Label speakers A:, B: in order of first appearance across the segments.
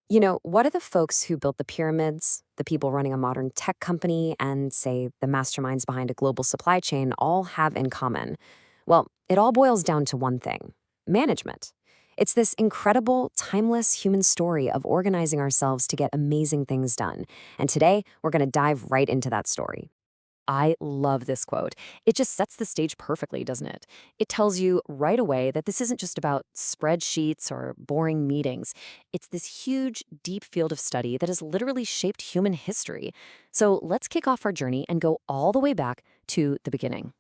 A: What do the folks who built the pyramids, the people running a modern tech company, and, say, the masterminds behind a global supply chain all have in common? Well, it all boils down to one thing: management. It's this incredible, timeless human story of organizing ourselves to get amazing things done. And today, we're going to dive right into that story. I love this quote. It just sets the stage perfectly, doesn't it? It tells you right away that this isn't just about spreadsheets or boring meetings. It's this huge, deep field of study that has literally shaped human history. So let's kick off our journey and go all the way back to the beginning.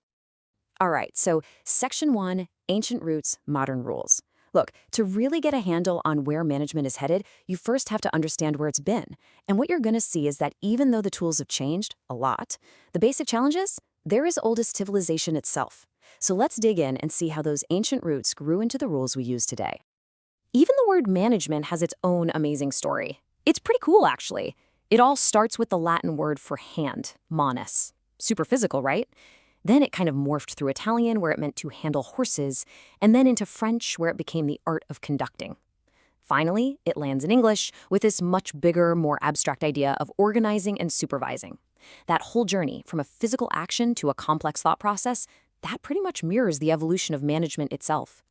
A: All right, so Section 1, Ancient Roots, Modern Rules. Look, to really get a handle on where management is headed, you first have to understand where it's been. And what you're going to see is that even though the tools have changed a lot, the basic challenge is they're as old as civilization itself. So let's dig in and see how those ancient roots grew into the rules we use today. Even the word management has its own amazing story. It's pretty cool, actually. It all starts with the Latin word for hand, manus. Super physical, right? Then it kind of morphed through Italian, where it meant to handle horses, and then into French, where it became the art of conducting. Finally, it lands in English with this much bigger, more abstract idea of organizing and supervising. That whole journey, from a physical action to a complex thought process, that pretty much mirrors the evolution of management itself.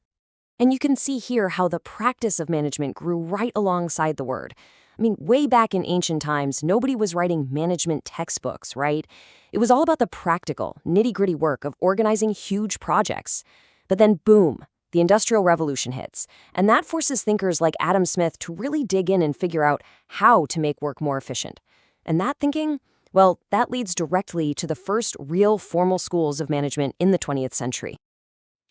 A: And you can see here how the practice of management grew right alongside the word. Way back in ancient times, nobody was writing management textbooks, right? It was all about the practical, nitty-gritty work of organizing huge projects. But then, boom, the Industrial Revolution hits. And that forces thinkers like Adam Smith to really dig in and figure out how to make work more efficient. And that thinking, well, that leads directly to the first real formal schools of management in the 20th century.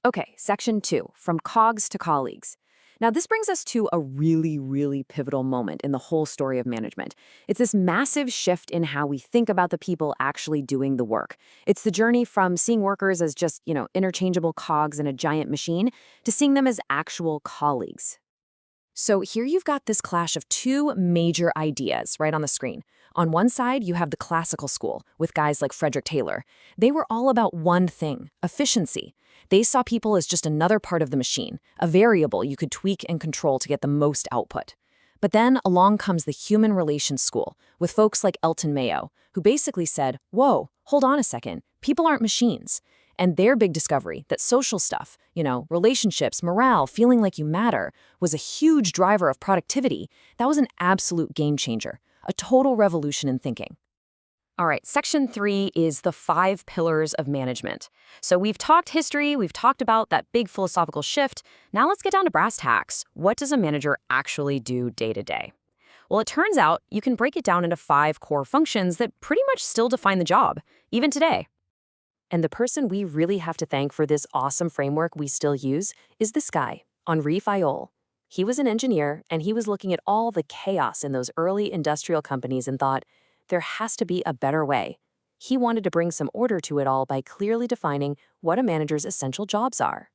A: Okay, Section 2, From Cogs to Colleagues. Now, this brings us to a really, really pivotal moment in the whole story of management. It's this massive shift in how we think about the people actually doing the work. It's the journey from seeing workers as just, interchangeable cogs in a giant machine to seeing them as actual colleagues. So here you've got this clash of two major ideas right on the screen. On one side, you have the classical school with guys like Frederick Taylor. They were all about one thing: efficiency. They saw people as just another part of the machine, a variable you could tweak and control to get the most output. But then along comes the human relations school with folks like Elton Mayo, who basically said, whoa, hold on a second, people aren't machines. And their big discovery, that social stuff, relationships, morale, feeling like you matter, was a huge driver of productivity. That was an absolute game changer, a total revolution in thinking. All right, Section 3 is the 5 pillars of management. So we've talked history, we've talked about that big philosophical shift. Now let's get down to brass tacks. What does a manager actually do day to day? Well, it turns out you can break it down into 5 core functions that pretty much still define the job, even today. And the person we really have to thank for this awesome framework we still use is this guy, Henri Fayol. He was an engineer, and he was looking at all the chaos in those early industrial companies and thought, there has to be a better way. He wanted to bring some order to it all by clearly defining what a manager's essential jobs are.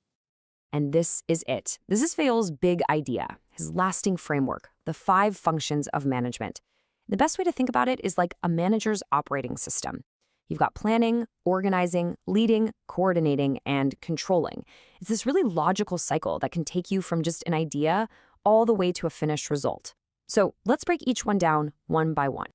A: And this is it. This is Fayol's big idea, his lasting framework, the 5 functions of management. The best way to think about it is like a manager's operating system. You've got planning, organizing, leading, coordinating, and controlling. It's this really logical cycle that can take you from just an idea all the way to a finished result. So let's break each one down one by one.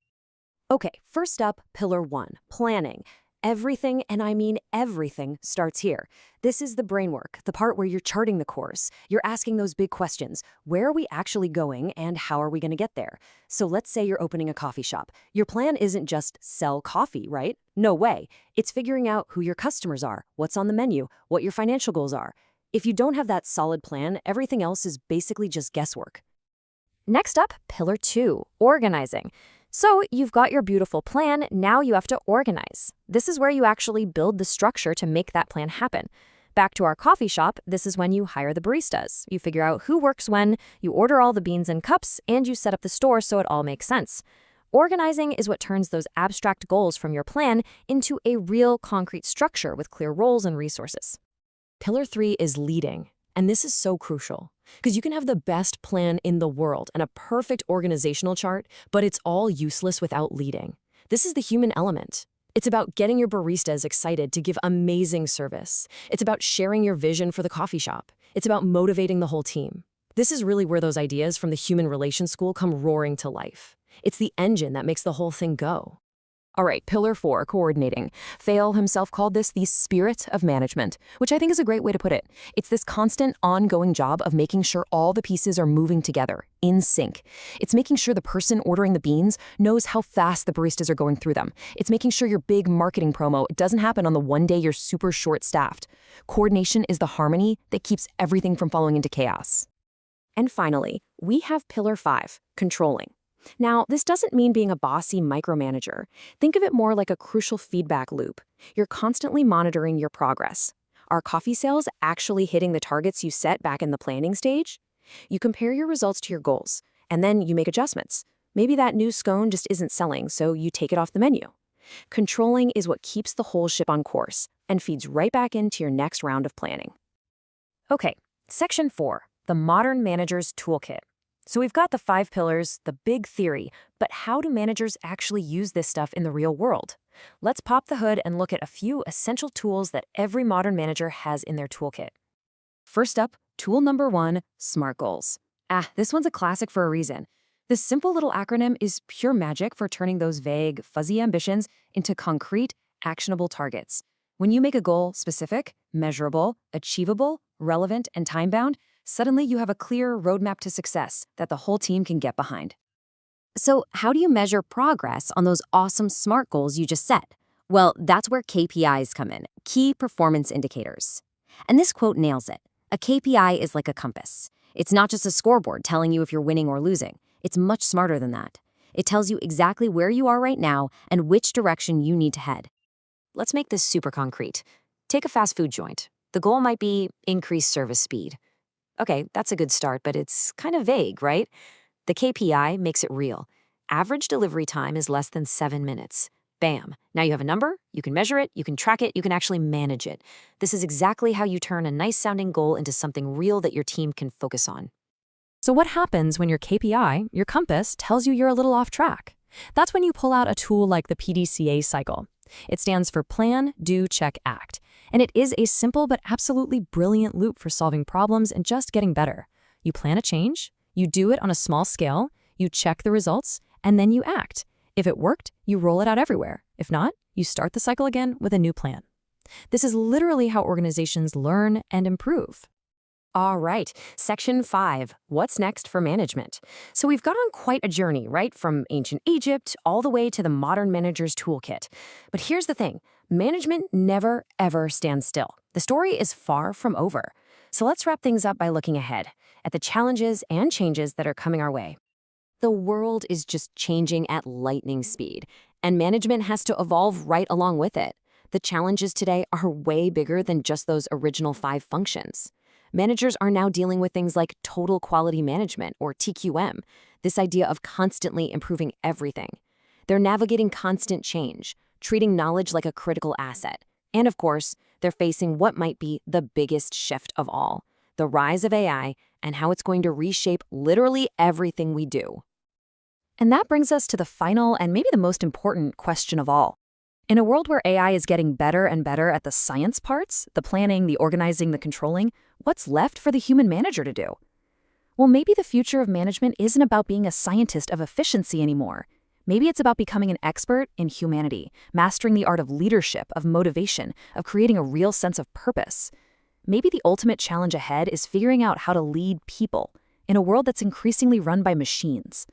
A: Okay, first up, Pillar 1, planning. Everything, and I mean everything, starts here. This is the brain work, the part where you're charting the course. You're asking those big questions. Where are we actually going, and how are we going to get there? So let's say you're opening a coffee shop. Your plan isn't just sell coffee, right? No way. It's figuring out who your customers are, what's on the menu, what your financial goals are. If you don't have that solid plan, everything else is basically just guesswork. Next up, Pillar 2, organizing. So you've got your beautiful plan, now you have to organize. This is where you actually build the structure to make that plan happen. Back to our coffee shop, this is when you hire the baristas. You figure out who works when, you order all the beans and cups, and you set up the store so it all makes sense. Organizing is what turns those abstract goals from your plan into a real concrete structure with clear roles and resources. Pillar 3 is leading. And this is so crucial, because you can have the best plan in the world and a perfect organizational chart, but it's all useless without leading. This is the human element. It's about getting your baristas excited to give amazing service. It's about sharing your vision for the coffee shop. It's about motivating the whole team.
B: This is really where those ideas from the human relations school come roaring to life. It's the engine that makes the whole thing go. All right, pillar 4, coordinating. Fayol himself called this the spirit of management, which I think is a great way to put it. It's this constant, ongoing job of making sure all the pieces are moving together, in sync. It's making sure the person ordering the beans knows how fast the baristas are going through them. It's making sure your big marketing promo doesn't happen on the one day you're super short-staffed. Coordination is the harmony that keeps everything from falling into chaos. And finally, we have pillar 5, controlling. Now, this doesn't mean being a bossy micromanager. Think of it more like a crucial feedback loop. You're constantly monitoring your progress. Are coffee sales actually hitting the targets you set back in the planning stage? You compare your results to your goals, and then you make adjustments. Maybe that new scone just isn't selling, so you take it off the menu. Controlling is what keeps the whole ship on course and feeds right back into your next round of planning. Okay, section 4, the modern manager's toolkit. So we've got the 5 pillars, the big theory, but how do managers actually use this stuff in the real world? Let's pop the hood and look at a few essential tools that every modern manager has in their toolkit. First up, tool number 1, SMART goals. This one's a classic for a reason. This simple little acronym is pure magic for turning those vague, fuzzy ambitions into concrete, actionable targets. When you make a goal specific, measurable, achievable, relevant, and time-bound, suddenly you have a clear roadmap to success that the whole team can get behind.
A: So how do you measure progress on those awesome SMART goals you just set? Well, that's where KPIs come in, key performance indicators. And this quote nails it. A KPI is like a compass. It's not just a scoreboard telling you if you're winning or losing. It's much smarter than that. It tells you exactly where you are right now and which direction you need to head. Let's make this super concrete. Take a fast food joint. The goal might be increase service speed. Okay, that's a good start, but it's kind of vague, right? The KPI makes it real. Average delivery time is less than 7 minutes. Bam. Now you have a number, you can measure it, you can track it, you can actually manage it. This is exactly how you turn a nice-sounding goal into something real that your team can focus on.
B: So what happens when your KPI, your compass, tells you you're a little off track? That's when you pull out a tool like the PDCA cycle. It stands for Plan, Do, Check, Act. And it is a simple but absolutely brilliant loop for solving problems and just getting better. You plan a change, you do it on a small scale, you check the results, and then you act. If it worked, you roll it out everywhere. If not, you start the cycle again with a new plan. This is literally how organizations learn and improve.
A: All right, section 5, what's next for management? So we've got on quite a journey, right? From ancient Egypt all the way to the modern manager's toolkit. But here's the thing, management never, ever stands still. The story is far from over. So let's wrap things up by looking ahead at the challenges and changes that are coming our way. The world is just changing at lightning speed, and management has to evolve right along with it. The challenges today are way bigger than just those original 5 functions. Managers are now dealing with things like total quality management, or TQM, this idea of constantly improving everything. They're navigating constant change, treating knowledge like a critical asset. And of course, they're facing what might be the biggest shift of all, the rise of AI and how it's going to reshape literally everything we do.
B: And that brings us to the final and maybe the most important question of all. In a world where AI is getting better and better at the science parts, the planning, the organizing, the controlling, what's left for the human manager to do? Well, maybe the future of management isn't about being a scientist of efficiency anymore. Maybe it's about becoming an expert in humanity, mastering the art of leadership, of motivation, of creating a real sense of purpose. Maybe the ultimate challenge ahead is figuring out how to lead people in a world that's increasingly run by machines.